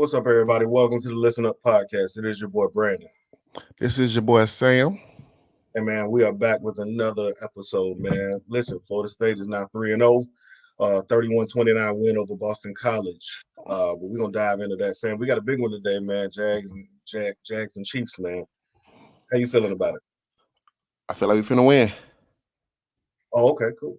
What's up, everybody? Welcome to the Listen Up podcast. It is your boy Brandon. This is your boy Sam. And man, we are back with another episode, man. Listen, Florida State is now 3-0, 31-29 win over Boston College. But we're gonna dive into that, Sam. We got a big one today, man. Jags and Chiefs, man. How you feeling about it? I feel like we finna win. Oh, okay, cool.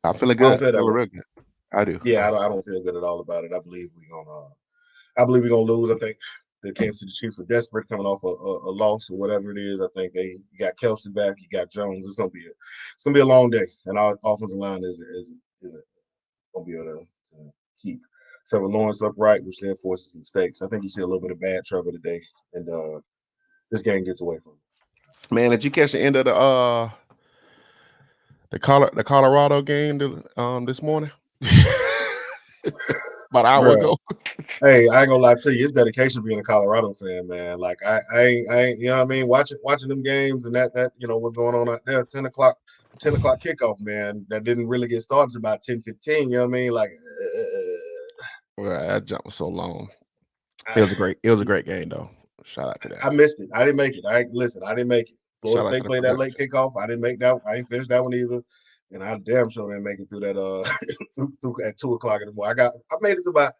I'm feeling I don't good. feel that Feeling way. real good. I do. Yeah, I don't feel good at all about it. I believe we're gonna lose. I think the Kansas City Chiefs are desperate, coming off a loss or whatever it is. I think you got Kelsey back, you got Jones. It's gonna be a long day, and our offensive line isn't gonna be able to keep Trevor Lawrence upright, which then forces mistakes. I think you see a little bit of bad Trevor today, and this game gets away from him. Man, did you catch the end of the Colorado game this morning? About an hour Bruh. ago. Hey, I ain't gonna lie to you, it's dedication being a Colorado fan, man. Like I ain't, you know what I mean? Watching them games and that what's going on out there, 10 o'clock kickoff, man. That didn't really get started about 10:15. You know what I mean? Like, Well, that jump was so long. It was a great game though. Shout out to that. I missed it. I didn't make it. I didn't make it. Florida Shout out to State the played that late production. kickoff. I didn't make that. I didn't finish that one either. And I damn sure didn't make it through that at 2 o'clock in the morning. I made it to about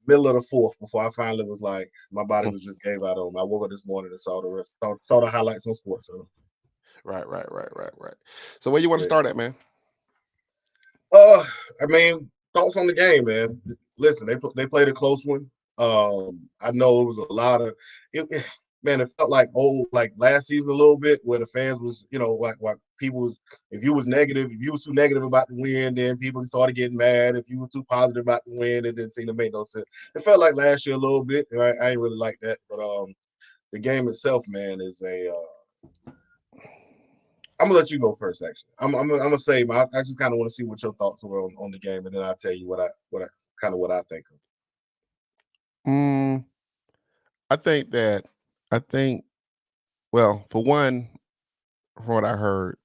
middle of the fourth before I finally was like, my body was just gave out on me. I woke up this morning and saw the rest, saw the highlights on Sports. So. Right. So where you want to start at, man? I mean, thoughts on the game, man. Listen, they played a close one. I know it was a lot of man, it felt like like last season a little bit, where the fans was, like people was, if you was too negative about the win, then people started getting mad. If you were too positive about the win, it didn't seem to make no sense. It felt like last year a little bit, and I ain't really like that. But the game itself, man, is I'm gonna let you go first. Actually, I'm gonna say I just kind of want to see what your thoughts were on the game, and then I'll tell you what I think of. Mm, I think well, for one, from what I heard,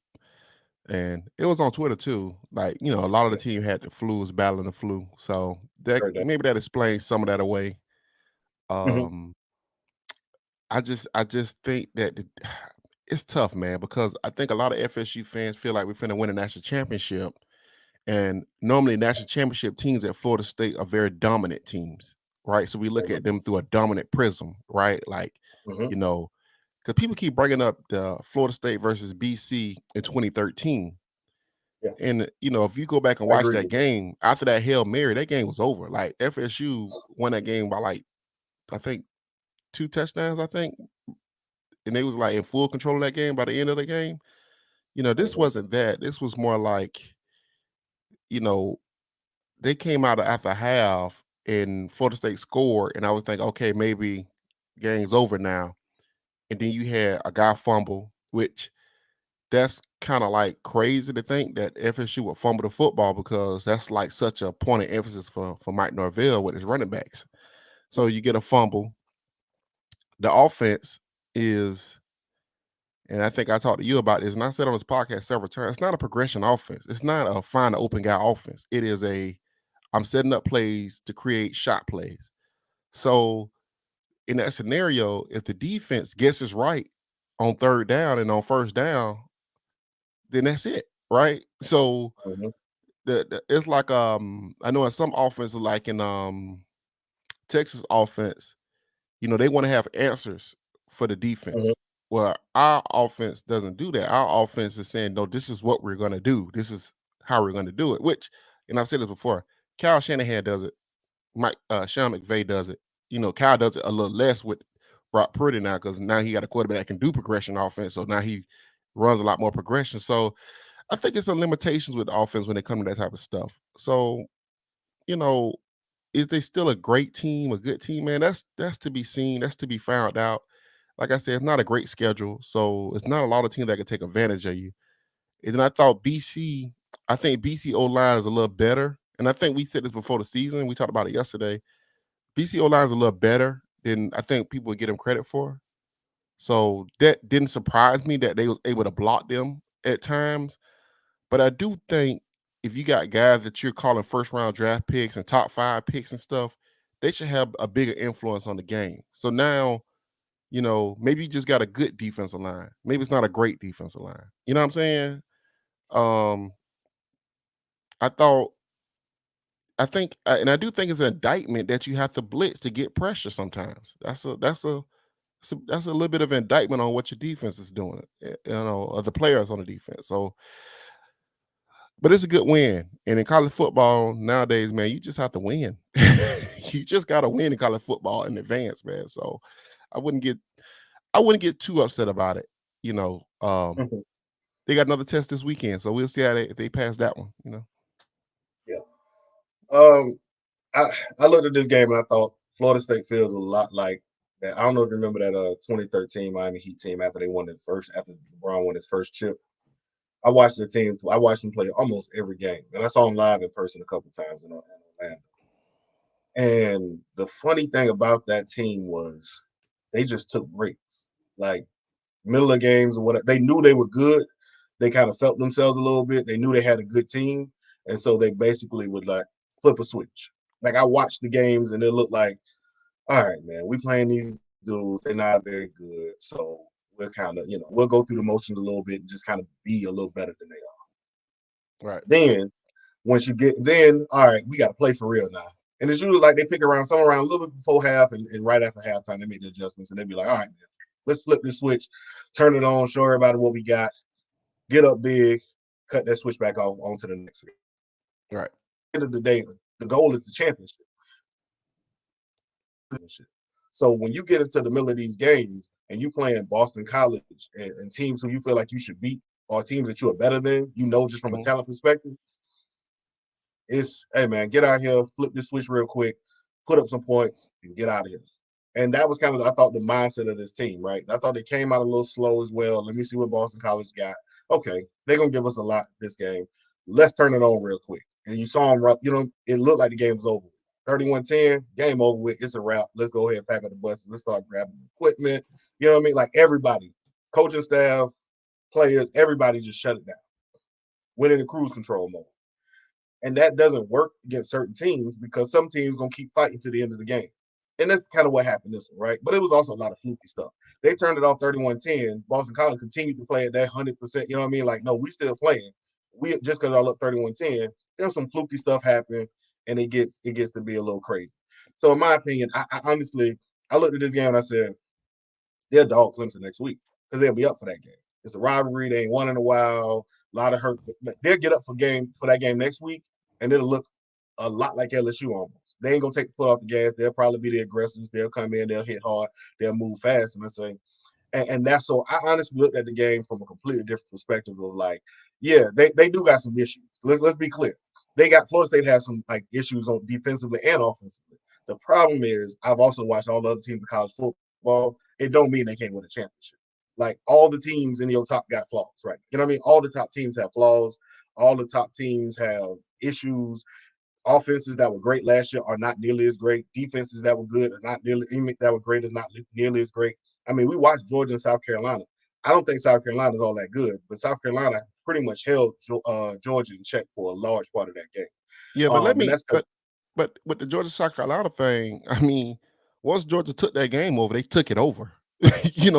and it was on Twitter too. Like, a lot of the team had the flu, was battling the flu. So that Heard that. maybe that explains some of that away. Mm-hmm. Um, I just think that it's tough, man, because I think a lot of FSU fans feel like we're finna win a national championship. And normally national championship teams at Florida State are very dominant teams, right? So we look at them through a dominant prism, right? Like, Mm-hmm. you know, because people keep bringing up the Florida State versus BC in 2013. Yeah, And if you go back and I watch agree that with that. game after that Hail Mary, that game was over. Like FSU won that game by like I think 2 touchdowns. I think, and they was like in full control of that game by the end of the game. This Mm-hmm. wasn't that. This was more like you know they came out after half and Florida State scored, and I was thinking, okay, maybe game's over now. And then you had a guy fumble, which that's kind of like crazy to think that FSU would fumble the football because that's like such a point of emphasis for Mike Norvell with his running backs. So you get a fumble. The offense is, and I think I talked to you about this, and I said on this podcast several times, it's not a progression offense. It's not a find an open guy offense. It is I'm setting up plays to create shot plays. So in that scenario, if the defense guesses right on third down and on first down, then that's it, right? So Mm-hmm. it's like I know in some offenses, like in Texas offense, they want to have answers for the Mm-hmm. defense. Well, our offense doesn't do that. Our offense is saying, no, this is what we're gonna do. This is how we're gonna do it. Which, and I've said this before, Kyle Shanahan does it. Mike Sean McVay does it. Kyle does it a little less with Brock Purdy now because now he got a quarterback that can do progression offense. So now he runs a lot more progression. So I think it's some limitations with the offense when it comes to that type of stuff. So, you know, is they still a great team, a good team, man? That's to be seen. That's to be found out. Like I said, it's not a great schedule, so it's not a lot of teams that can take advantage of you. And then I thought I think BC O line is a little better. And I think we said this before the season. We talked about it yesterday. BC O line is a little better than I think people would get them credit for. So that didn't surprise me that they was able to block them at times. But I do think if you got guys that you're calling first round draft picks and top 5 picks and stuff, they should have a bigger influence on the game. So now, maybe you just got a good defensive line. Maybe it's not a great defensive line. You know what I'm saying? Um, I thought, and I do think it's an indictment that you have to blitz to get pressure. Sometimes that's a little bit of indictment on what your defense is doing. Or the players on the defense. So, but it's a good win. And in college football nowadays, man, you just have to win. You just got to win in college football in advance, man. So I wouldn't get I wouldn't get too upset about it. You know, um, Mhm. they got another test this weekend, so we'll see how they pass that one. Yeah. Um, I I looked at this game and I thought Florida State feels a lot like that. I don't know if you remember that 2013 Miami Heat team after they won the first after LeBron won his first chip. I watched the team. I watched them play almost every game, and I saw them live in person a couple times in Orlando. And the funny thing about that team was they just took breaks, like middle of games or whatever. They knew they were good. They kind of felt themselves a little bit. They knew they had a good team, and so they basically would like flip a switch. Like I watched the games, and it looked like, all right, man, we playing these dudes. They're not very good, so we're kind of, we'll go through the motions a little bit and just kind of be a little better than they are. Right. Then once you get then, all right, we got to play for real now. And it's usually like they pick around some around a little bit before half and right after halftime they make the adjustments and they be like, all right, man, let's flip this switch, turn it on, show everybody what we got, get up big, cut that switch back off onto the next game. Right. At the end of the day, the goal is the championship. So when you get into the middle of these games and you playing Boston College and teams who you feel like you should beat or teams that you are better than, just from a Mhm. talent perspective, it's, hey man, get out here, flip this switch real quick, put up some points, and get out of here. And that was kind of, I thought, the mindset of this team, right? I thought they came out a little slow as well. Let me see what Boston College got. Okay, they're gonna give us a lot this game. Let's turn it on real quick. And you saw them, it looked like the game was over. 31-10, game over with. It's a wrap. Let's go ahead and pack up the buses. Let's start grabbing equipment. You know what I mean? Like everybody, coaching staff, players, everybody just shut it down. Went into cruise control mode. And that doesn't work against certain teams because some teams gonna keep fighting to the end of the game. And that's kind of what happened this one, right? But it was also a lot of fluky stuff. They turned it off 31-10. Boston College continued to play at that 100%. You know what I mean? Like, no, we still playing. We just because y'all up 31-10, there's some fluky stuff happen, and it gets to be a little crazy. So in my opinion, I honestly I looked at this game and I said, they'll dog Clemson next week because they'll be up for that game. It's a rivalry. They ain't won in a while. A lot of hurt. They'll get up for that game next week, and it'll look a lot like LSU almost. They ain't gonna take the foot off the gas. They'll probably be the aggressors. They'll come in. They'll hit hard. They'll move fast. And I say, and that's so. I honestly looked at the game from a completely different perspective of like, yeah, they do got some issues. Let's be clear. Florida State has some like issues on defensively and offensively. The problem is I've also watched all the other teams in college football. It don't mean they can't win a championship. Like all the teams in your top got flaws, right? You know what I mean? All the top teams have flaws. All the top teams have issues. Offenses that were great last year are not nearly as great. Defenses that were good are not nearly that were great is not nearly as great. I mean, we watched Georgia and South Carolina. I don't think South Carolina is all that good, but South Carolina pretty much held Georgia in check for a large part of that game. Yeah, And that's because but with the Georgia South Carolina thing, I mean, once Georgia took that game over, they took it over. they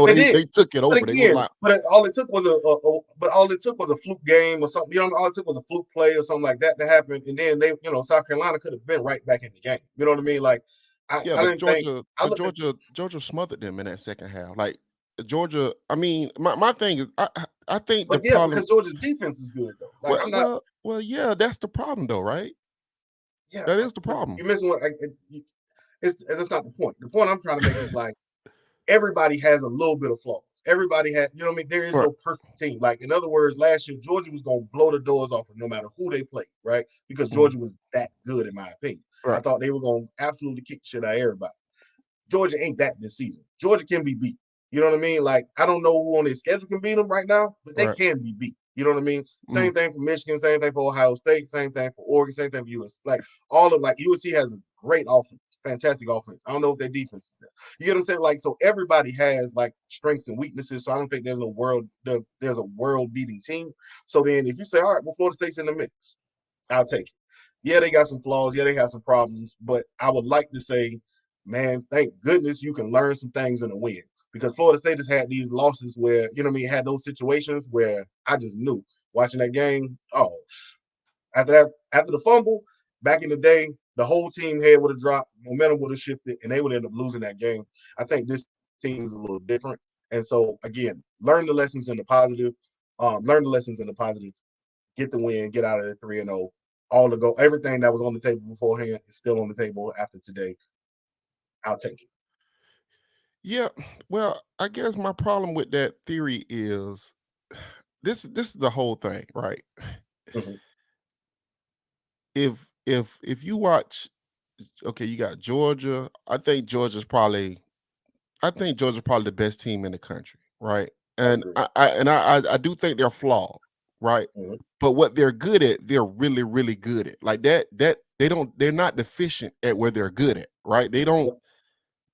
They did. took it But over. They was again, like, all it took was all it took was a fluke game or something. All it took was a fluke play or something like that to happen, and then South Carolina could have been right back in the game. You know what I mean? Like yeah, I but didn't think I looked at Georgia smothered them in that second half. Like Georgia, I mean, my thing is, I think the but yeah, problem. because Georgia's defense is good though. Like I'm not Yeah, that's the problem, though, right? yeah, That is the but problem. you're missing what it's that's not the point. The point I'm trying to make is like everybody has a little bit of flaws. Everybody has, you know what I mean? There is Right, no perfect team. Like, in other words, last year, Georgia was going to blow the doors off of no matter who they played, right? Because mhm, Georgia was that good, in my opinion. I right, thought they were going to absolutely kick shit out of everybody. Georgia ain't that this season. Georgia can be beat. You know what I mean? Like, I don't know who on their schedule can beat them right now, but they right, can be beat. You know what I mean? mhm, Same thing for Michigan, same thing for Ohio State, same thing for Oregon, same thing for US. Like all of like USC has a great offense, fantastic offense. I don't know if their defense is there. You get what I'm saying? Like, so everybody has like strengths and weaknesses. So I don't think there's there's a world beating team. So then if you say, all right, well, Florida State's in the mix, I'll take it. Yeah, they got some flaws. Yeah, they have some problems. But I would like to say, man, thank goodness you can learn some things in a win. Because Florida State has had these losses where, you know what I mean, had those situations where I just knew watching that game, oh, after the fumble, back in the day, the whole team head would have dropped, momentum would have shifted, and they would end up losing that game. I think this team is a little different. And so again, learn the lessons in the positive, learn the lessons in the positive, get the win, get out of the 3-0. All the go, everything that was on the table beforehand is still on the table after today. I'll take it. Yeah, well, I guess my problem with that theory is this is the whole thing, right? Mm-hmm. If you watch, okay, you got Georgia. I think Georgia's probably the best team in the country, right? I And agree. I do think they're flawed, right? Mm-hmm. But what they're good at, they're really, really good at. Like they're not deficient at where they're good at, right? Yep.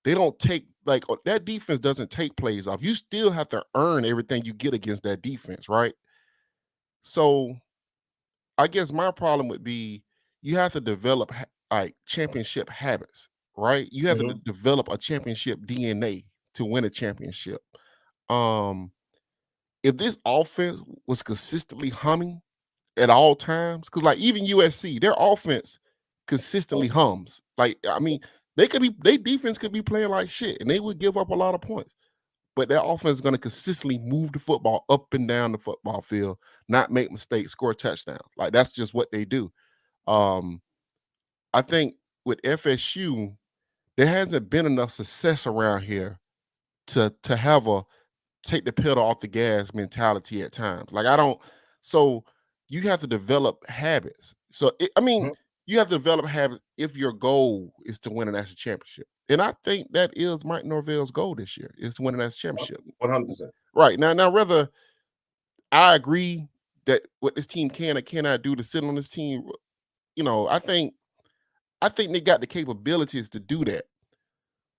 They don't take like that defense doesn't take plays off. You still have to earn everything you get against that defense, right? So I guess my problem would be you have to develop like championship habits, right? You have to Mm-hmm. develop a championship DNA to win a championship. Um, if this offense was consistently humming at all times, because like even USC, their offense consistently hums. Like I mean, their defense could be playing like shit, and they would give up a lot of points. But their offense is going to consistently move the football up and down the football field, not make mistakes, score touchdowns. Like that's just what they do. Um, I think with FSU, there hasn't been enough success around here to have a take the pedal off the gas mentality at times. Like I don't. So you have to develop habits. I mean, Mm-hmm. you have to develop habits if your goal is to win a national championship. And I think that is Mike Norvell's goal this year is to win a national championship. 100%. Right now, whether I agree that what this team can or cannot do to sit on this team, I think they got the capabilities to do that.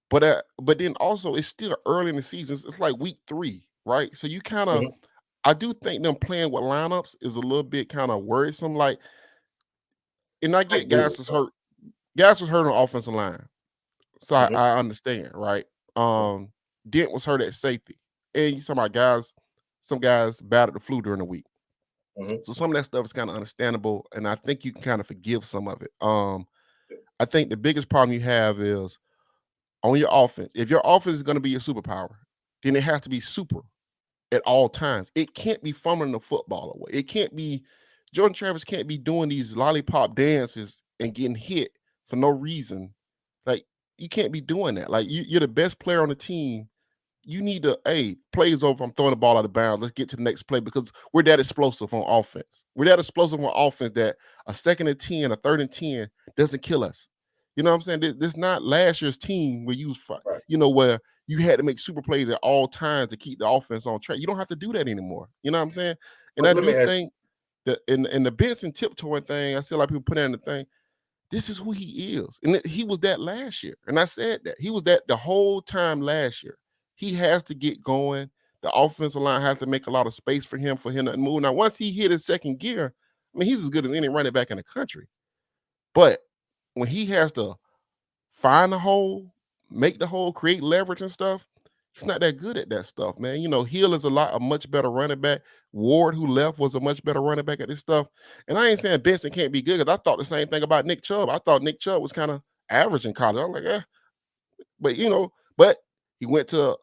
But then also it's still early in the season. It's like week 3, right? So you kind of Mm-hmm. I do think them playing with lineups is a little bit kind of worrisome. Like, and I Like get good though. Guys was hurt on offensive line, so Mm-hmm. I understand, right? Um, Dent was hurt at safety, and you talking about guys, some guys battled the flu during the week. Mm-hmm. So some of that stuff is kind of understandable, and I think you can kind of forgive some of it. I think the biggest problem you have is on your offense. If your offense is going to be your superpower, then it has to be super at all times. It can't be fumbling the football away. It can't be Jordan Travis can't be doing these lollipop dances and getting hit for no reason. Like you can't be doing that. Like you're the best player on the team. You need to, hey, plays over. I'm throwing the ball out of bounds. Let's get to the next play because we're that explosive on offense. We're that explosive on offense that a 2nd and 10, a 3rd and 10 doesn't kill us. You know what I'm saying? This not last year's team where Right. where you had to make super plays at all times to keep the offense on track. You don't have to do that anymore. You know what I'm saying? And But I let me do ask think that in the Benson tiptoeing thing, I see a lot of people put in the thing. This is who he is. And he was that last year. And I said that. He was that the whole time last year. He has to get going. The offensive line has to make a lot of space for him to move. Now, once he hit his second gear, I mean, he's as good as any running back in the country. But when he has to find the hole, make the hole, create leverage and stuff, he's not that good at that stuff, man. Hill is a much better running back. Ward, who left, was a much better running back at this stuff. And I ain't saying Benson can't be good because I thought the same thing about Nick Chubb. I thought Nick Chubb was kind of average in college. I was like, but but he went to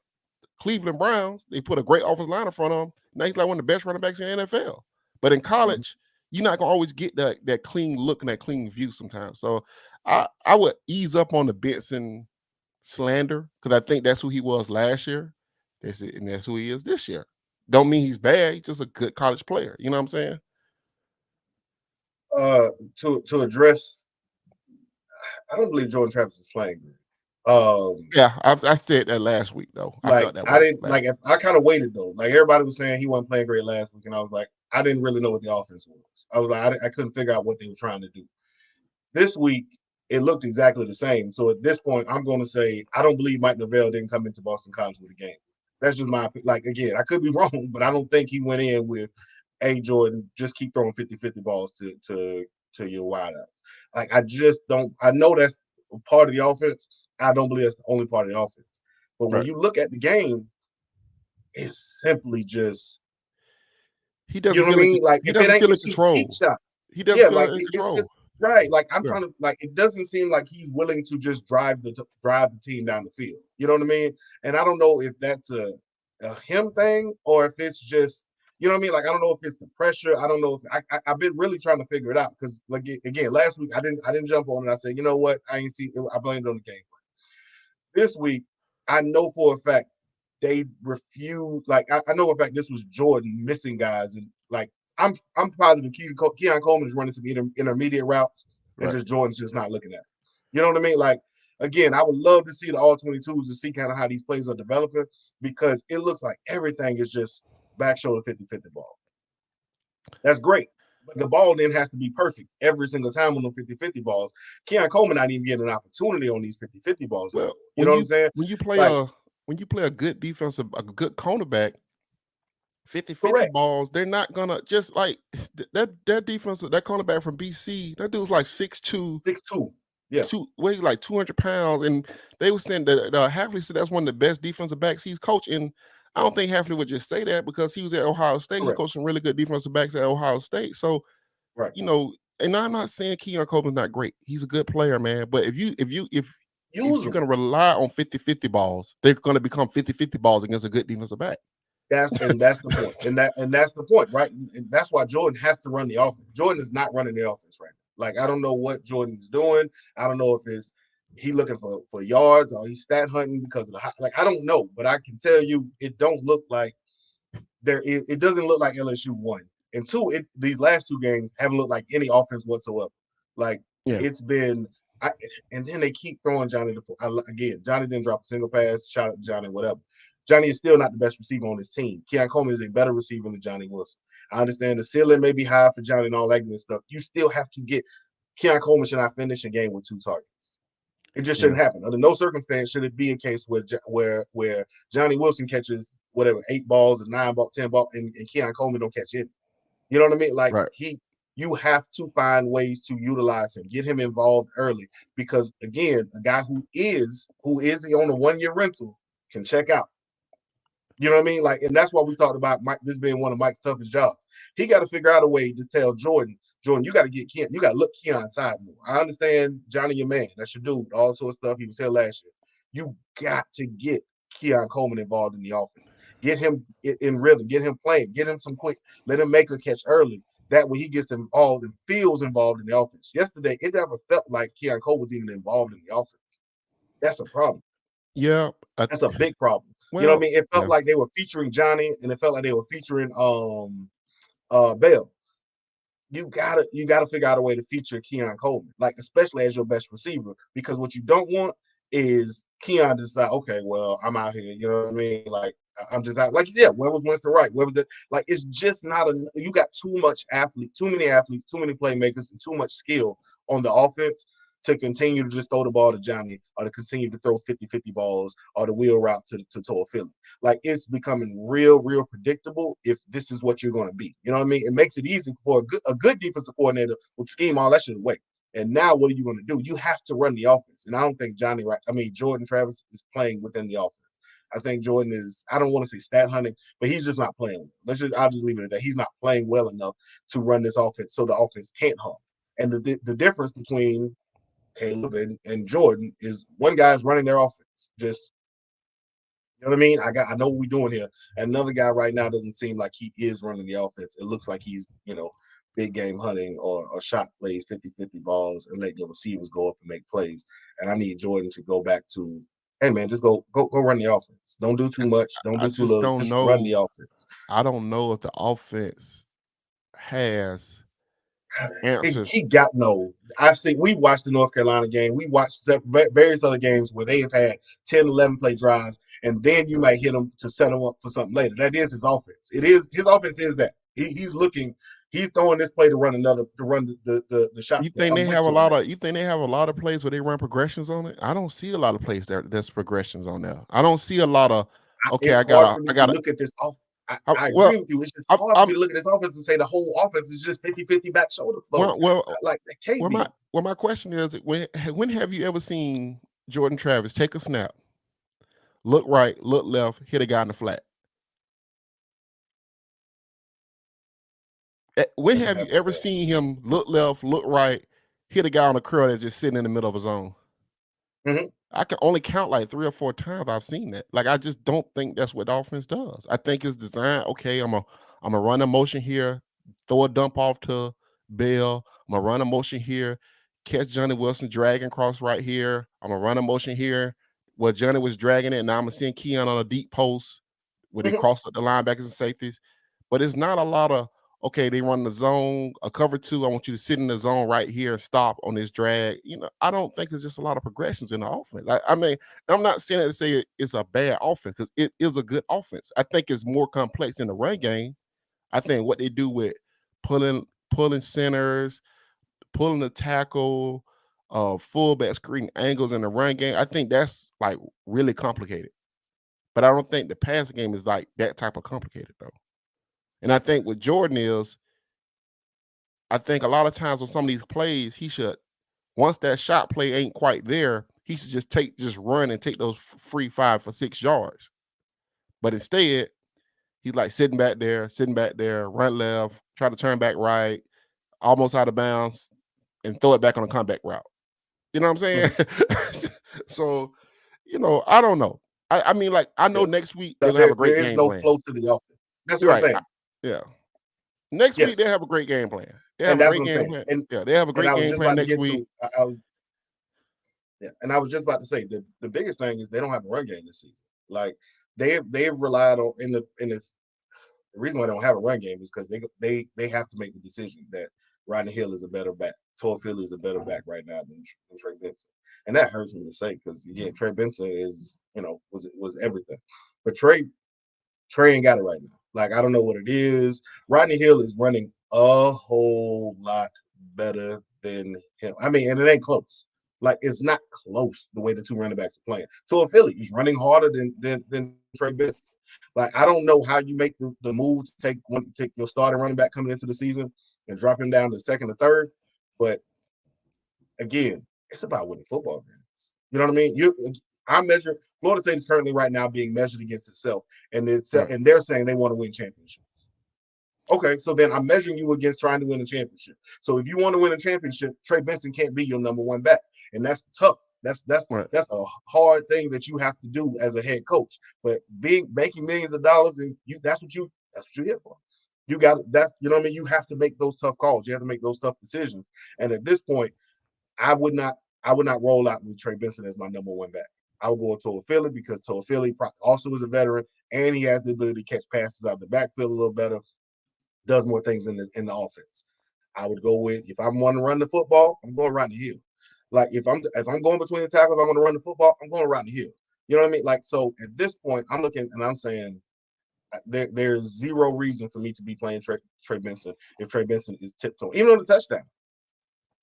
Cleveland Browns. They put a great offensive line in front of him. Now he's like one of the best running backs in the NFL. But in Mhm. college, you're not gonna always get that clean look and that clean view sometimes. So I would ease up on the Benson slander because I think that's who he was last year. That's it, and that's who he is this year. Don't mean he's bad. He's just a good college player. You know what I'm saying? uh to address, I don't believe Jordan Travis is playing good. Yeah, I said that last week though. I Like felt that I way didn't last. like if I kind of waited though. Like everybody was saying he wasn't playing great last week, and I was like, I didn't really know what the offense was. I was like, I couldn't figure out what they were trying to do. This week, it looked exactly the same. So at this point, I'm going to say I don't believe Mike Norvell didn't come into Boston College with a game. That's just like again, I could be wrong, but I don't think he went in with, hey Jordan, just keep throwing 50-50 balls to your wideouts. Like I just don't. I know that's part of the offense. I don't believe that's the only part of the offense. But when Right. you look at the game, it's simply just He you doesn't know what I feel in mean? Like he if it doesn't ain't feel in if he deep control. shots, He doesn't yeah, feel like in it's control. just right. Like I'm Yeah. trying to like it doesn't seem like he's willing to just drive the team down the field. You know what I mean? And I don't know if that's a him thing or if it's just you know what I mean. Like I don't know if it's the pressure. I don't know if I've been really trying to figure it out because like again last week I didn't jump on it. I said you know what I ain't see. I blamed it on the game. This week I know for a fact they refuse. Like I know for a fact this was Jordan missing guys, and like I'm positive Keon Coleman is running some intermediate routes, and Right. just Jordan's just not looking at it. You know what I mean? Like again, I would love to see the all 22s to see kind of how these plays are developing because it looks like everything is just back shoulder 50-50 ball. That's great. But the ball then has to be perfect every single time on the 50-50 balls. Keon Coleman not even getting an opportunity on these 50-50 balls Well, anymore. You know what I'm saying? when you play Like, a good defensive a good cornerback, 50-50 correct. balls, they're not gonna just like that defensive that cornerback from BC, that dude's like 6'2", 6'2". Yeah, weighs like 200 pounds. And they were saying that Hafley said that's one of the best defensive backs he's coached. And I don't think Hafley would just say that because he was at Ohio State. He correct. coached some really good defensive backs at Ohio State. So, Right. and I'm not saying Keon Coleman's not great. He's a good player, man. But if Use you're them. gonna rely on 50-50 balls, they're gonna become 50-50 balls against a good defensive back. That's the point. And that's the point, right? And that's why Jordan has to run the offense. Jordan is not running the offense right now. Like I don't know what Jordan's doing. I don't know if it's he looking for yards or he's stat hunting because of the like I don't know, but I can tell you it don't look like it doesn't look like LSU won. And two, these last two games haven't looked like any offense whatsoever. Like Yeah. it's been I, and then they keep throwing Johnny again. Johnny didn't drop a single pass. Shout out to Johnny, whatever. Johnny is still not the best receiver on his team. Keon Coleman is a better receiver than Johnny Wilson. I understand the ceiling may be high for Johnny and all that good stuff. You still have to get Keon Coleman should not finish a game with 2 targets. It just Yeah. shouldn't happen. Under no circumstance should it be a case where Johnny Wilson catches whatever 8 balls or 9 balls, 10 balls, and Keon Coleman don't catch it. You know what I mean? Like Right. you have to find ways to utilize him, get him involved early, because again, a guy who is on a 1-year rental can check out. You know what I mean? Like, and that's why we talked about Mike, this being one of Mike's toughest jobs. He got to figure out a way to tell Jordan, you got to get Keon, you got to look Keon side more. I understand Johnny, your man, that's your dude, all sort of stuff he was here last year. You got to get Keon Coleman involved in the offense. Get him in rhythm, get him playing, get him some quick, let him make a catch early. That way he gets involved and feels involved in the offense. Yesterday, it never felt like Keon Cole was even involved in the offense. That's a problem. Yeah. That's a big problem. You know what I Well, mean? It felt yeah. like they were featuring Johnny, and it felt like they were featuring Bell. You gotta figure out a way to feature Keon Coleman, like especially as your best receiver, because what you don't want is Keon to decide, okay, well, I'm out here. You know what I mean? Like I'm just out. Like yeah, where was Winston Wright? Where was the like? It's just not a. You got too many athletes, too many playmakers, and too much skill on the offense to continue to just throw the ball to Johnny or to continue to throw 50-50 balls or the wheel route to Toa Philly. Like it's becoming real predictable if this is what you're going to be. You know what I mean? It makes it easy for a good defensive coordinator with scheme all that shit away. And now what are you going to do? You have to run the offense. And I don't think Jordan Travis is playing within the offense. I think Jordan is, I don't want to say stat hunting, but he's just not playing well. I'll just leave it at that. He's not playing well enough to run this offense so the offense can't hum. And the difference between Caleb and Jordan is one guy's running their offense. Just you know what I mean? I know what we're doing here. And another guy right now doesn't seem like he is running the offense. It looks like he's, big game hunting or shot plays, 50-50 balls, and letting your receivers go up and make plays. And I need Jordan to go back to, hey man, just go run the offense. Don't do too much. Don't I do too just little. don't Just run know. the offense. I don't know if the offense has answers. He got no. We watched the North Carolina game. We watched various other games where they have had 10, 11 play drives, and then you might hit them to set them up for something later. That is his offense. It is his offense is that. He's throwing this play to run the shot. You think they I'm with have a you on lot that. of you think they have a lot of plays where they run progressions on it? I don't see a lot of plays that's progressions on there. I don't see a lot of okay, It's hard for I me to gotta look at this off. I agree well, with you. It's just hard for I'm me to look at this offense and say the whole offense is just 50-50 back shoulder flow. well, Like that can't be. my question is, when have you ever seen Jordan Travis take a snap, look right, look left, hit a guy in the flat? When Doesn't have you happen ever fast. seen him look left, look right, hit a guy on a curl that's just sitting in the middle of a zone? Mhm. I can only count like 3 or 4 times I've seen that. Like, I just don't think that's what the offense does. I think it's designed, okay, I'm a run a motion here, throw a dump off to Bell. I'm gonna run a motion here, catch Johnny Wilson dragging across right here. I'm gonna run a motion here where Johnny was dragging it. Now I'm gonna send Keon on a deep post where they Mhm. cross up the linebackers and safeties. But it's not a lot of, okay, they run the zone, a cover two. I want you to sit in the zone right here and stop on this drag. I don't think it's just a lot of progressions in the offense. I mean, I'm not saying that to say it's a bad offense, because it is a good offense. I think it's more complex in the run game. I think what they do with pulling centers, pulling the tackle, fullback screen angles in the run game, I think that's like really complicated. But I don't think the passing game is like that type of complicated though. And I think with Jordan is, I think a lot of times on some of these plays, he should, once that shot play ain't quite there, he should just run and take those free 5 for 6 yards. But instead, he's like sitting back there, run left, try to turn back right, almost out of bounds, and throw it back on a comeback route. You know what I'm saying? Mhm. So, I don't know. I mean, like, I know Yeah. next week they're gonna have There a great there is game no plan. flow to the offense. That's You're what I'm right. saying. Yeah. Next week they Yes. have a great game plan. They have And a that's what great I'm game saying. plan. And Yeah, they have a and great I was game just plan about to next get week. to yeah, and I was just about to say the biggest thing is they don't have a run game this season. Like they've relied on in this the reason why they don't have a run game is because they have to make the decision that Rodney Hill is a better back. Todd Philly is a better back right now than Trey Benson. And that hurts me to say because again, Trey Benson is, was everything. But Trey ain't got it right now. Like I don't know what it is. Rodney Hill is running a whole lot better than him. I mean, and it ain't close. Like it's not close the way the two running backs are playing. So a Philly, he's running harder than Trey Benson. Like I don't know how you make the move to take your starting running back coming into the season and drop him down to second or third. But again, it's about winning football games. You know what I mean? I'm measuring. Florida State is currently right now being measured against itself, Right. and they're saying they want to win championships. Okay, so then I'm measuring you against trying to win a championship. So if you want to win a championship, Trey Benson can't be your number one back, and that's tough. Right. That's a hard thing that you have to do as a head coach. But making millions of dollars, and that's what you're here for. You got that's you know what I mean. You have to make those tough calls. You have to make those tough decisions. And at this point, I would not I would not roll out with Trey Benson as my number one back. I would go to Philly because Philly also is a veteran and he has the ability to catch passes out of the backfield a little better, does more things in the offense. I would go with if I'm want to run the football, I'm going Rodney Hill. Like if I'm going between the tackles, I want to run the football, I'm going Rodney Hill. You know what I mean? Like so at this point, I'm looking and I'm saying there's zero reason for me to be playing Trey Benson if Trey Benson is tiptoeing, even on the touchdown.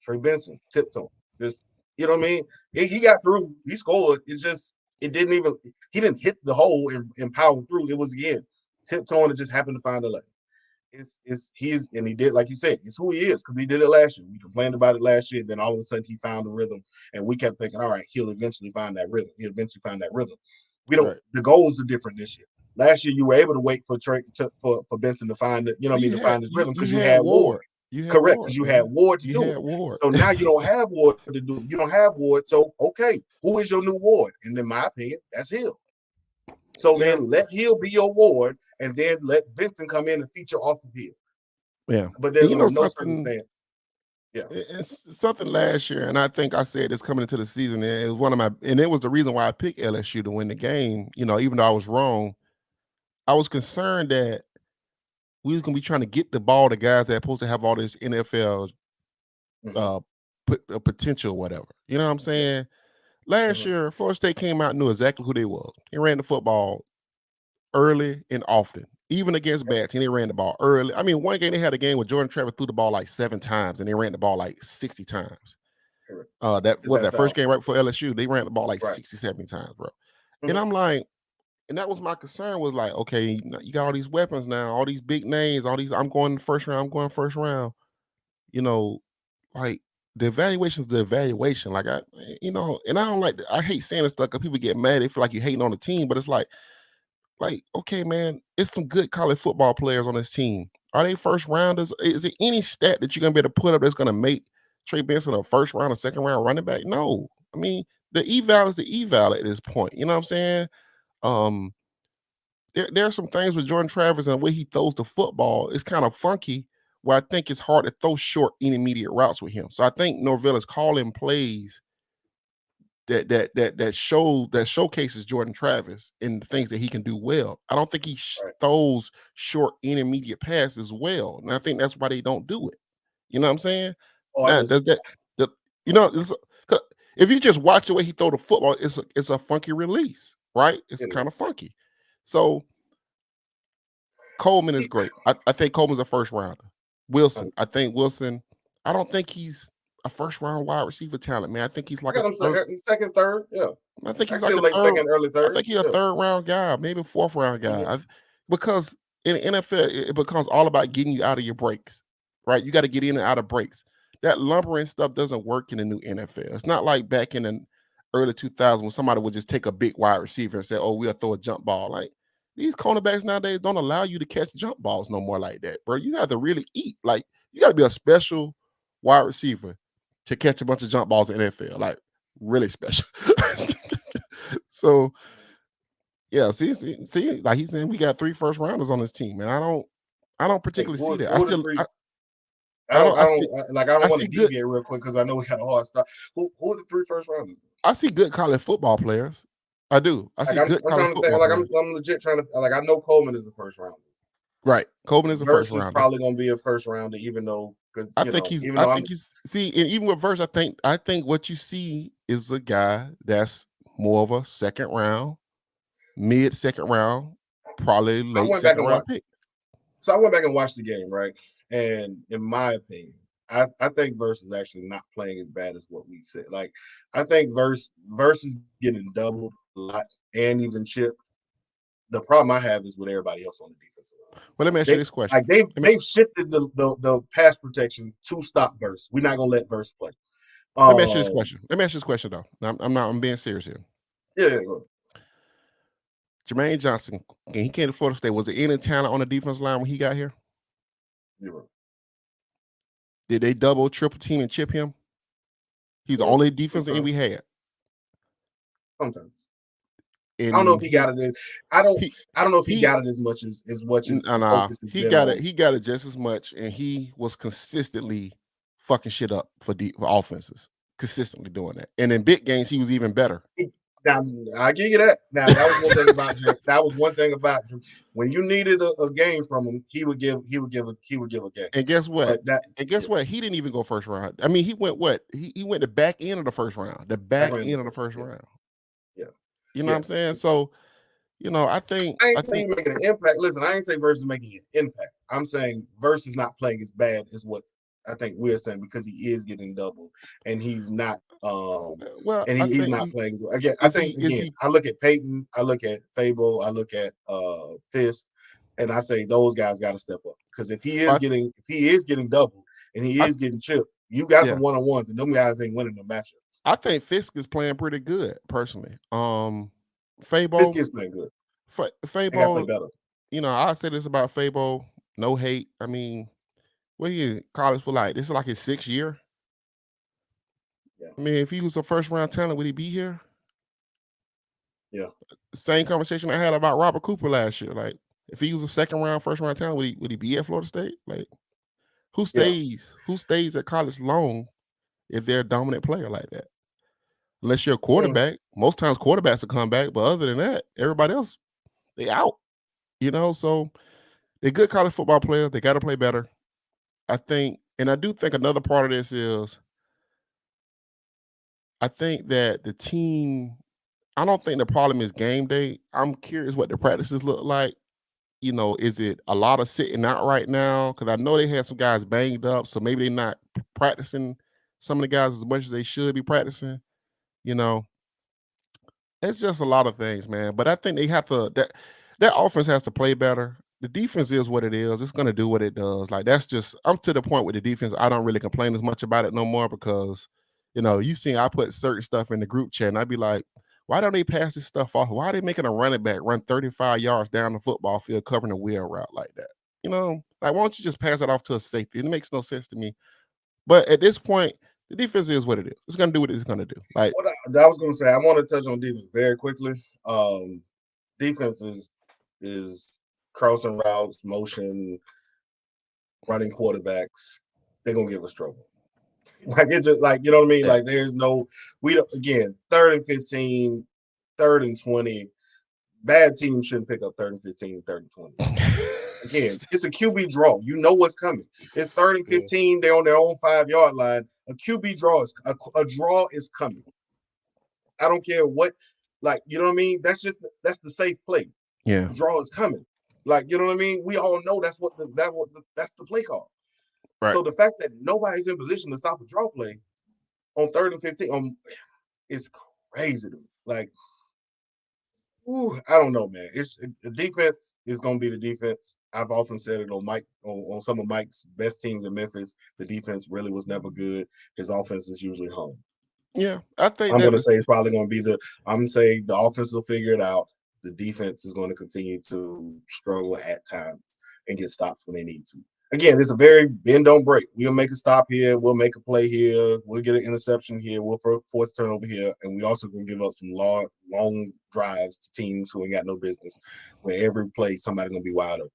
Trey Benson, tiptoe. Just you know what I mean? He got through. He scored. It's just it didn't even he didn't hit the hole and power through. It was again tiptoeing and just happened to find the lane. It's he's and he did like you said. It's who he is because he did it last year. We complained about it last year. Then all of a sudden he found the rhythm, and we kept thinking, all right, he'll eventually find that rhythm. He'll eventually find that rhythm. We don't. Right. The goals are different this year. Last year you were able to wait for for Benson to find it. You know what Well, I mean you to had find his you rhythm you because you had had Ward. Ward. You had Correct, because Ward, you had man. Ward to You do had it. Ward. So now you don't have Ward to do it. You don't have Ward. So okay, who is your new Ward? And in my opinion, that's Hill. So Yeah, then let Hill be your Ward, and then let Benson come in and feature off of Hill. yeah. But And there's you know under no something, circumstance. Yeah. it's something last year, and I think I said this coming into the season, and it was and it was the reason why I picked LSU to win the game. Even though I was wrong, I was concerned that we was gonna be trying to get the ball to guys that are supposed to have all this NFL Hmm. uh, potential, whatever. You know what I'm Yeah. saying? Last Hmm. year, Florida State came out and knew exactly who they was. They ran the football early and often, even against Yep. bad team. They ran the ball early. I mean, one game they had a game where Jordan Travis threw the ball like 7 times, and they ran the ball like 60 times. Correct. That Because was that's that the first game offense. right before LSU. They ran the ball like Right. 60, 70 times, bro. And Hmm. I'm like, and that was my concern was like, okay, you got all these weapons now, all these big names, all these. I'm going first round. I'm going first round. You know, like the evaluation is the evaluation. Like and I don't like. I hate saying this stuff because people get mad. They feel like you hating on the team, but it's like, okay, man, it's some good college football players on this team. Are they first rounders? Is there any stat that you're gonna be able to put up that's gonna make Trey Benson a first round or second round running back? No. I mean, the eval is the eval at this point. You know what I'm saying? Um, there are some things with Jordan Travis and the way he throws the football is kind of funky. Where I think it's hard to throw short, intermediate routes with him. So I think Norvell is calling plays that showcases Jordan Travis and the things that he can do well. I don't think he Right. throws short intermediate passes well, and I think that's why they don't do it. You know what I'm saying? Oh, I Now just does that the you know it's, 'cause if you just watch the way he throw the football, it's a funky release, right? It's you know, kind of funky. So Coleman is he, great. I think Coleman's a first rounder. I, I think Wilson. I don't think he's a first round wide receiver talent, man. I think he's I like a got him third. second, third. Yeah, I think I he's can see like him a late third. second, early I third. think he's a Yeah. third round guy, maybe fourth round guy. Hmm. Because in the NFL, it becomes all about getting you out of your breaks, right? You got to get in and out of breaks. That lumbering stuff doesn't work in the new NFL. It's not like back in the early 2000s when somebody would just take a big wide receiver and say, "Oh, we'll throw a jump ball." Like these cornerbacks nowadays don't allow you to catch jump balls no more like that, bro. You have to really eat. Like you got to be a special wide receiver to catch a bunch of jump balls in the NFL. Like really special. So yeah, see, like he's saying, we got 3 first rounders on this team, and I don't Hey, particularly see that. I who are the still, three? I see, Like, I I don't want see to good, deviate real quick because I know we got a hard start. Who are the three first rounders? I see good college football players. I do. I Like, see good I'm college trying to think. football Like, players. I'm legit trying to. Like, I know Coleman is the first rounder. Right, Coleman is a first Verse is rounder. probably going to be a first rounder, even though because even I though I'm think he's see, and even with Verse, I think what you see is a guy that's more of a second round, mid second round, probably I late went back second and round watched. pick. So I went back and watched the game, right? And in my opinion, I think Verse is actually not playing as bad as what we said. Like, I think Verse is getting doubled a lot and even chipped. The problem I have is with everybody else on the defensive line. But let me ask you They this question. Let me they've shifted the pass protection to stop Verse. We're not gonna let Verse play. let me ask you this Um, question. Let me ask you this question though. I'm being serious here. yeah, Jermaine Johnson, he came to Florida State. Was there any talent on the defense line when he got here? you're right. Did they double, triple team and chip him? He's the Yeah, only defensive end sometimes, we had. sometimes. I don't know if And he got it. I don't. he I don't know if he he got it as much as the nah, focus has been on. he got it just as much, and he was consistently fucking shit up for offenses. Consistently doing that. And in big games, he was even better. Now, I give you that. Now, that was one thing about Jim. That was one thing about Jim. When you needed a game from him, he would give a game. And guess what? But that, And guess yeah, what? He didn't even go first round. I mean, he went what? He went the back end of the first round. The back back in the end of the first, first yeah, round. yeah, You know what yeah. I'm saying? So, I I ain't saying think he's making an impact. Listen, I ain't say Versus making an impact. I'm saying Versus not playing as bad as what I think we're saying because he is getting doubled and he's not well, and I he's think not you playing as well. Again, I think is again, he I look at Peyton, I look at Fabo, I look at Fisk, and I say those guys got to step up because I if he is getting doubled and he I is getting chipped, you got some yeah. one-on-ones and them guys ain't winning the matchups. I think Fisk is playing pretty good personally. Fisk Fabo is playing good. I got to play Fabo, better. I say this about Fabo, no hate. I mean, what he in college for like this is like his 6th year. Yeah, I mean, if he was a first round talent, would he be here? yeah. Same conversation I had about Robert Cooper last year. Like, if he was a second round, first round talent, would he be at Florida State? Like, Yeah. who stays at college long if they're a dominant player like that? Unless you're a Mm. quarterback. Most times quarterbacks will come back, but other than that, everybody else, they out. So they're good college football players. They gotta play better. I think, and I do think another part of this is I think that the team I don't think the problem is game day. I'm curious what the practices look like. Is it a lot of sitting out right now? Because I know they had some guys banged up, so maybe they're not practicing some of the guys as much as they should be practicing. You know, It's just a lot of things, man. But I think they have to that offense has to play better. The defense is what it is. It's gonna do what it does. Like that's just I'm to the point with the defense. I don't really complain as much about it no more because you seen I put certain stuff in the group chat and I'd be like, why don't they pass this stuff off? Why are they making a running back run 35 yards down the football field covering a wheel route like that? Like why don't you just pass it off to a safety? It makes no sense to me. But at this point, the defense is what it is. It's gonna do what it's gonna do. Like What I was going to say, I want to touch on defense very quickly. Defense is crossing routes, motion, running quarterbacks. They're gonna give us trouble. Like it's just like you know what I mean. yeah. Like there's no we don't again 3rd and 15, 3rd and 20. Bad teams shouldn't pick up 3rd and 15, 3rd and 20s. Again, it's a QB draw. You know what's coming. It's 3rd and 15. They're on their own 5-yard line. A QB draw is a draw is coming. I don't care what, like you know what I mean. That's the safe play. Yeah. A draw is coming. Like you know what I mean. We all know that's that's the play call. Right. So the fact that nobody's in position to stop a draw play on 3rd and 15 is crazy to me. Like, I don't know, man. The defense is going to be the defense. I've often said it on some of Mike's best teams in Memphis. The defense really was never good. His offense is usually home. Yeah, I think I'm that going to say it's probably going to be I'm going to say the offense will figure it out. The defense is going to continue to struggle at times and get stops when they need to. Again, it's a very bend don't break. We'll make a stop here. We'll make a play here. We'll get an interception here. We'll force a turnover here. And we also going to give up some long drives to teams who ain't got no business, where every play somebody going to be wide open.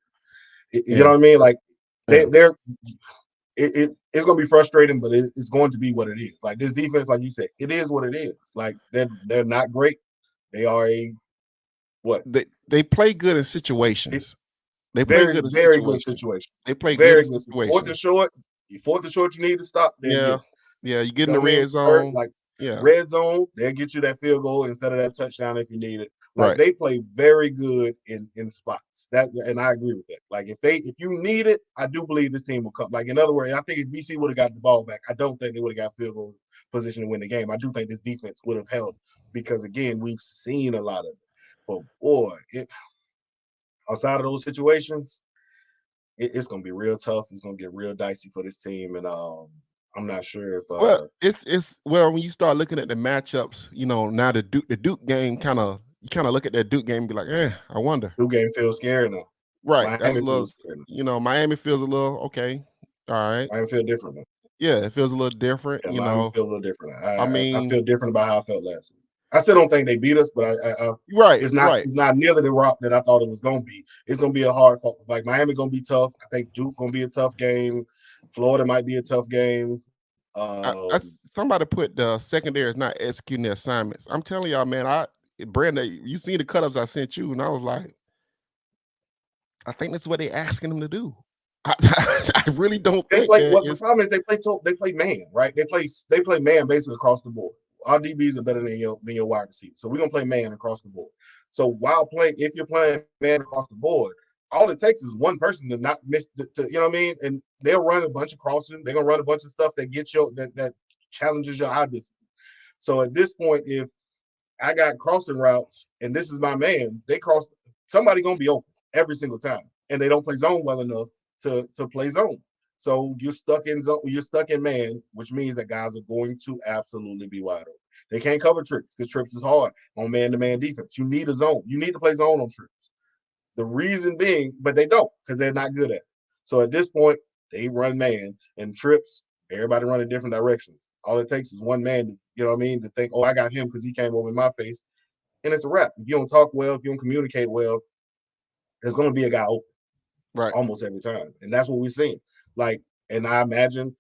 You know what I mean? Like, yeah. it's going to be frustrating, but it's going to be what it is. Like, this defense, like you said, it is what it is. Like, they're not great. They are what? They play good in situations. They play Very, good in very good situations. situation. They play good in Very good. Fourth and situations. short, you need to stop, they'll get Yeah. it. Yeah, you You get in know the what I mean? red zone. Like Yeah. red zone, they'll get you that field goal instead of that touchdown if you need it. Like Right. they play very good in spots. And I agree with that. Like if you need it, I do believe this team will come. Like in other words, I think if BC would have got the ball back, I don't think they would have got field goal position to win the game. I do think this defense would have held because again, we've seen a lot of it. But boy, outside of those situations, it's going to be real tough. It's going to get real dicey for this team, and I'm not sure if Well, it's when you start looking at the matchups, now the Duke game you kind of look at that Duke game and be like, I wonder. Duke game feels scary now. Right. That's a Miami little, feels scary now. Miami feels a little okay. All right. Miami feel different now. Yeah, it feels a little different, Yeah, Miami feel a little different. I I mean, feel different about how I felt last week. I still don't think they beat us, but right, it's not right. nearly the rock that I thought it was going to be. It's going to be a hard fight. Like Miami going to be tough. I think Duke going to be a tough game. Florida might be a tough game. Somebody put the secondary is not executing their assignments. I'm telling y'all, man, Brandon, you seen the cut-ups I sent you, and I was like, I think that's what they're asking them to do. I really don't They think play. that Well, the problem is they play man, right? They play man basically across the board. Our DBs are better than your wide receivers, so we're gonna play man across the board. So if you're playing man across the board, all it takes is one person to not miss. You know what I mean? And they'll run a bunch of crossing. They're gonna run a bunch of stuff that gets that challenges your eye discipline. So at this point, if I got crossing routes and this is my man, they cross. Somebody gonna be open every single time, and they don't play zone well enough to play zone. So you're stuck in zone. You're stuck in man, which means that guys are going to absolutely be wide open. They can't cover trips because trips is hard on man-to-man defense. You need a zone. You need to play zone on trips. The reason being, but they don't because they're not good at it. So at this point, they run man and trips. Everybody run in different directions. All it takes is one man, to think, oh, I got him because he came over in my face, and it's a wrap. If you don't talk well, if you don't communicate well, there's going to be a guy open right. almost every time, and that's what we've seen. Like, and I imagine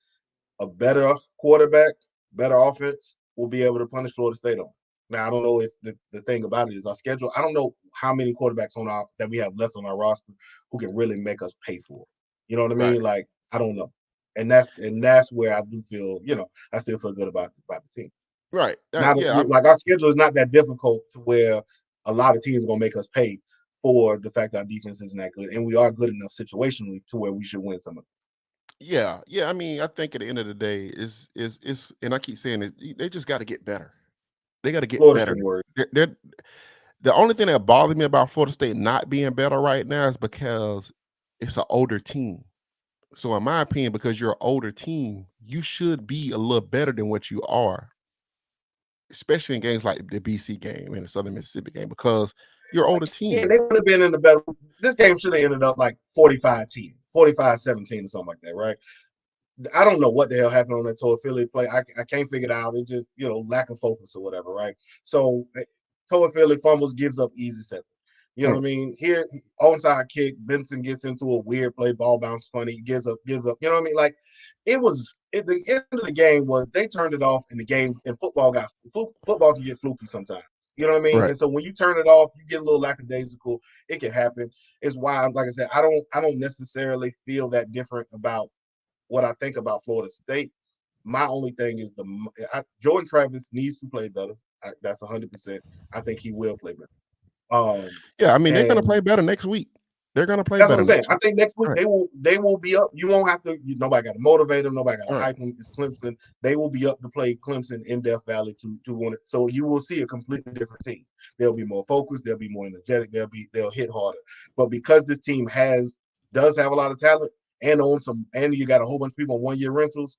a better quarterback, better offense will be able to punish Florida State on. Now, I don't know if the thing about it is our schedule. I don't know how many quarterbacks that we have left on our roster who can really make us pay for it. You know what I Right. mean? Like, I don't know. And that's where I do feel, I still feel good about the team. Right. Yeah. Like our schedule is not that difficult to where a lot of teams are gonna make us pay for the fact that our defense isn't that good, and we are good enough situationally to where we should win some of them. Yeah. I mean, I think at the end of the day, and I keep saying it, they just got to get better. They got to get Florida better. State worried. They're the only thing that bothers me about Florida State not being better right now is because it's an older team. So in my opinion, because you're an older team, you should be a little better than what you are, especially in games like the BC game and the Southern Mississippi game, because you're an older Yeah, team. they would have been in the better. This game should have ended up like 45-10, 45-17 or something like that, right? I don't know what the hell happened on that Toa Philly play. I can't figure it out. It just, lack of focus or whatever, right? So Toa Philly fumbles, gives up easy 7. You know what Mm, I mean? Here, onside kick, Benson gets into a weird play, ball bounce funny, gives up. You know what I mean? Like it was at the end of the game was they turned it off in the game, and football can get fluky sometimes. You know what I mean? right. And so when you turn it off, you get a little lackadaisical. It can happen. It's why, like I said, I don't necessarily feel that different about what I think about Florida State. My only thing is Jordan Travis needs to play better. That's 100%. I think he will play better. Yeah, I mean they're gonna And play better next week. They're gonna play that's what better I'm saying. next I week. think next week Right, they will be up. You won't have to. Nobody got to motivate them. Nobody got to right. hype them. It's Clemson. They will be up to play Clemson in Death Valley to win it. So you will see a completely different team. They'll be more focused. They'll be more energetic. They'll hit harder. But because this team does have a lot of talent and you got a whole bunch of people on 1-year rentals,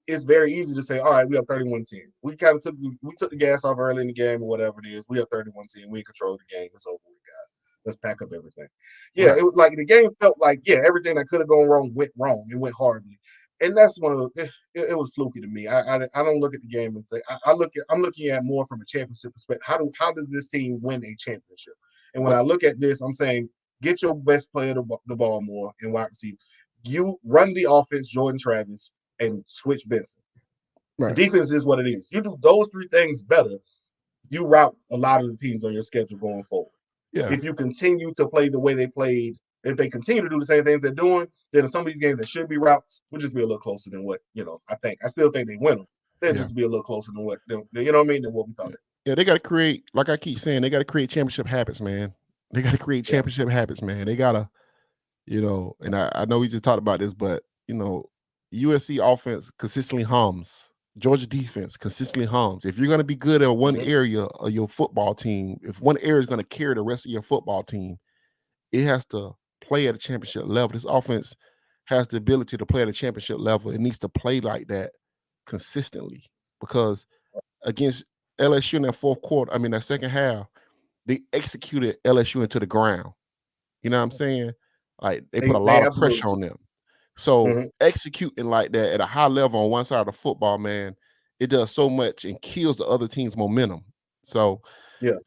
it's very easy to say, all right, we have 31-10. We kind of took the gas off early in the game or whatever it is. We have 31-10. We control the game. It's over with, guys. Let's pack up everything. Yeah, Right. it was like the game felt like, yeah, everything that could have gone wrong went wrong and went horribly. And that's one of the it was fluky to me. I don't look at the game and say I'm looking at more from a championship perspective. How does this team win a championship? And when What I look at this, I'm saying get your best player the ball more in wide receiver. You run the offense, Jordan Travis, and switch Benson. The right. defense is what it is. You do those 3 things better, you route a lot of the teams on your schedule going forward. Yeah, If you continue to play the way they played, if they continue to do the same things they're doing, then some of these games that should be routes will just be a little closer than what, I think. I still think they win them. They'll yeah. just be a little closer than you know what I mean, than what we thought Yeah, they yeah, they gotta create, like I keep saying, they gotta create championship habits, man. They gotta create Yeah. championship habits, man. They gotta, and I know we just talked about this, but USC offense consistently hums. Georgia defense consistently hums. If you're gonna be good at one Mm-hmm. area of your football team, if one area is gonna carry the rest of your football team, it has to play at a championship level. This offense has the ability to play at a championship level. It needs to play like that consistently because against LSU in that fourth quarter, I mean that second half, they executed LSU into the ground. You know what I'm saying? Like they put a They lot of absolutely pressure on did. them. So Mm-hmm. executing like that at a high level on one side of the football, man, it does so much and kills the other team's momentum. So Yeah.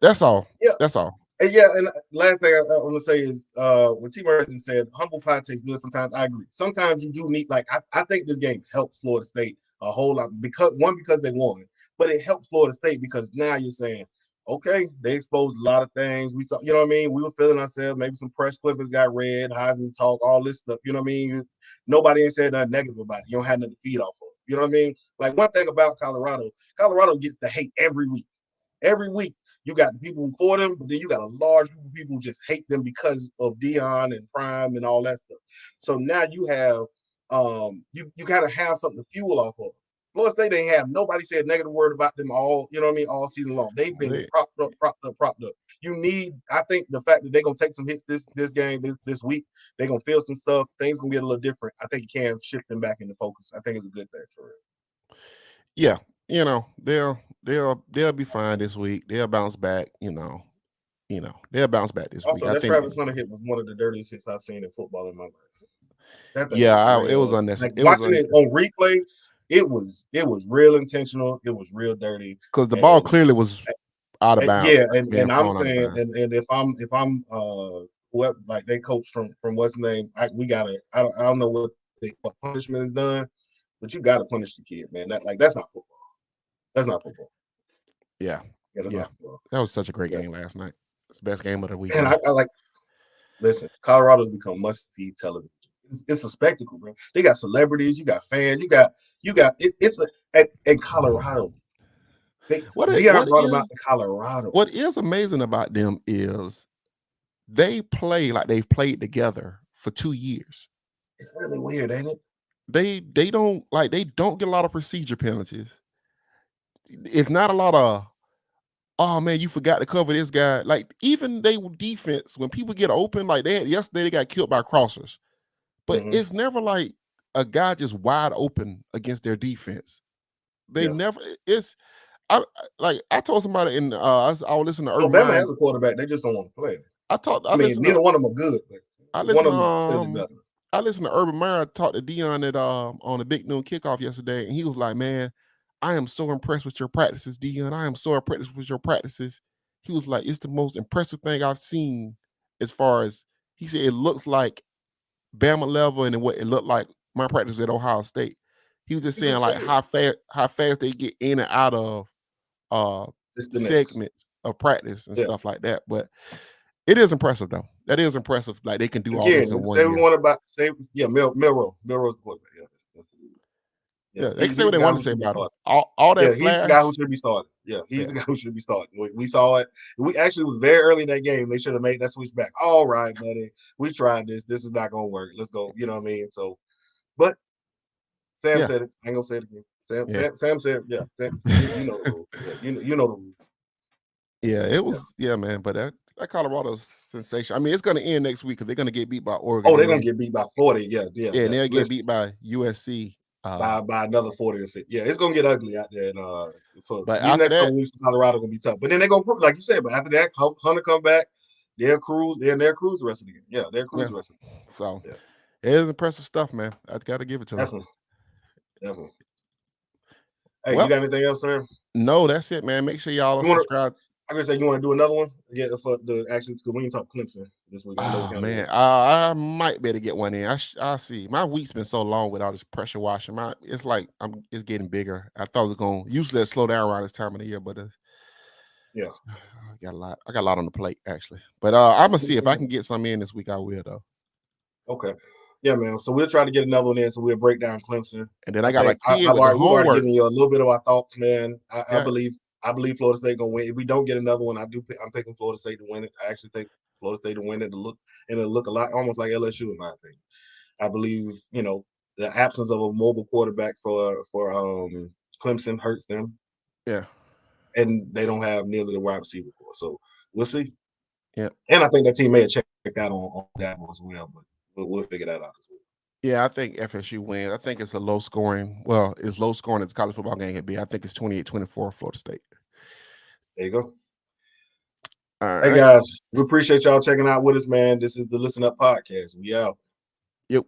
that's all. Yeah. That's all. And last thing I want to say is when T. Murray said humble pie tastes good sometimes, I agree. Sometimes you do need I think this game helps Florida State a whole lot because they won, but it helps Florida State because now you're saying, okay, they exposed a lot of things. We saw, you know what I mean? We were feeling ourselves, maybe some press clippers got read, Heisman talk, all this stuff, you know what I mean? Nobody ain't said nothing negative about it. You don't have nothing to feed off of. You know what I mean? Like one thing about Colorado gets to hate every week. Every week, you got the people who for them, but then you got a large group of people who just hate them because of Dion and Prime and all that stuff. So now you have you gotta have something to fuel off of. Florida State ain't have nobody said negative word about them all, you know what I mean, all season long. They've been They- propped up, propped up, propped up. I think the fact that they're gonna take some hits this game, this week, they're gonna feel some stuff, things gonna get a little different. I think it can shift them back into focus. I think it's a good thing for it. yeah, they'll be fine this week. They'll bounce back. They'll bounce back this week. Also, I that think. Travis Hunter hit was one of the dirtiest hits I've seen in football in my life. That thing Yeah, was it was real. unnecessary. Like It was watching it on replay, it was real intentional. It was real dirty. because the ball And clearly was out of bounds, yeah, being and I'm thrown out of saying, bounds. and if I'm what like they coach from what's his name, we gotta I don't know what punishment is done, but you gotta punish the kid, man. That's not football. That's not football. Yeah, Yeah, that's yeah, not football. that was such a great Yeah, game last night. It's the best game of the and weekend. I like listen. Colorado's become must see television. It's a spectacle, bro. They got celebrities, you got fans, it's in Colorado. Dion What brought them out is to Colorado. what is amazing about them is they play like they've played together for 2 years. It's really weird, ain't it? They don't get a lot of procedure penalties. It's not a lot of oh man, you forgot to cover this guy. Like even they defense, when people get open, like they had yesterday, they got killed by crossers. But Mhm. it's never like a guy just wide open against their defense. They Yeah. never. It's I told somebody in I was listening to Urban Alabama Meyer. has a quarterback. They just don't want to play. I I mean, listened to neither one of them are good, but I one listened of to them is clearly better. I listened to Urban Meyer talk to Dion at on the Big Noon Kickoff yesterday, and he was like, "Man, I am so impressed with your practices, Dion. I am so impressed with your practices." He was like, "It's the most impressive thing I've seen." As far as he said, it looks like Bama level and what it looked like my practice at Ohio State. He was just You can saying see like it. how fast they get in and out of uh It's the next. segments of practice and Yeah. stuff like that. But it is impressive though. That is impressive. Like they can do all this Again, in one say we year. want about say yeah, Milroe's the quarterback. Yeah, yeah. Yeah, they can say He's what the they guy want who to say should be about him. starting. All Yeah, that he's the guy who flash. should be starting. Yeah, he's Yeah, the guy who should be starting. We saw it. We actually was very early in that game. They should have made that switch back. All right, buddy. We tried this. This is not gonna work. Let's go. You know what I mean? So, but Sam yeah, said it. I ain't gonna say it again. yeah, Sam said, yeah. Sam, you know the rules. Yeah, you know the rules. yeah. It Yeah. was man, but that Colorado's sensation. I mean, it's going to end next week because they're going to get beat by Oh, Oregon, they're and gonna get beat by 40. Yeah, and they'll get Listen, beat by USC. by another 40 or 50. Yeah, it's gonna get ugly out there. And for But these after next that, couple weeks, Colorado gonna be tough. But then they're gonna prove, like you said. But after that, Hunter come back. They'll cruise. They'll cruise the rest of the game. Yeah, they'll cruise yeah. the rest of So the game. it is impressive stuff, man. I got to give it to Yeah, them. definitely. Hey, you Well, got anything else, sir? no, that's it, man. Make sure y'all are You want to? subscribed. I gonna say you want to do another one? Yeah, for the actually, because we can talk Clemson this week. I know we Oh kind of. man, I might better get one in. I see. My week's been so long with all this pressure washing. It's like it's getting bigger. I thought it was going usually it slow down around this time of the year, but Yeah. I got a lot. I got a lot on the plate actually. But I'm gonna see if I can get some in this week. I will though. Okay. Yeah, man. So we'll try to get another one in. So we'll break down Clemson. And then I I got my think kid with the we've already homework. given you a little bit of our thoughts, man. I Yeah, believe Florida State gonna win. If we don't get another one, I'm picking Florida State to win it. I actually think Florida State to win it it'll look a lot almost like LSU in my opinion. I believe the absence of a mobile quarterback for Clemson hurts them, yeah, and they don't have nearly the wide receiver core. So we'll see. yeah, And I think that team may have checked out on Dabo as well, but we'll figure that out as well. yeah. I think FSU wins. I think it's a low scoring. Well, it's low scoring as college football game can be. I think it's 28-24 Florida State. There you go. All Hey right. guys, we appreciate y'all checking out with us, man. This is the Listen Up Podcast. We out. Yep.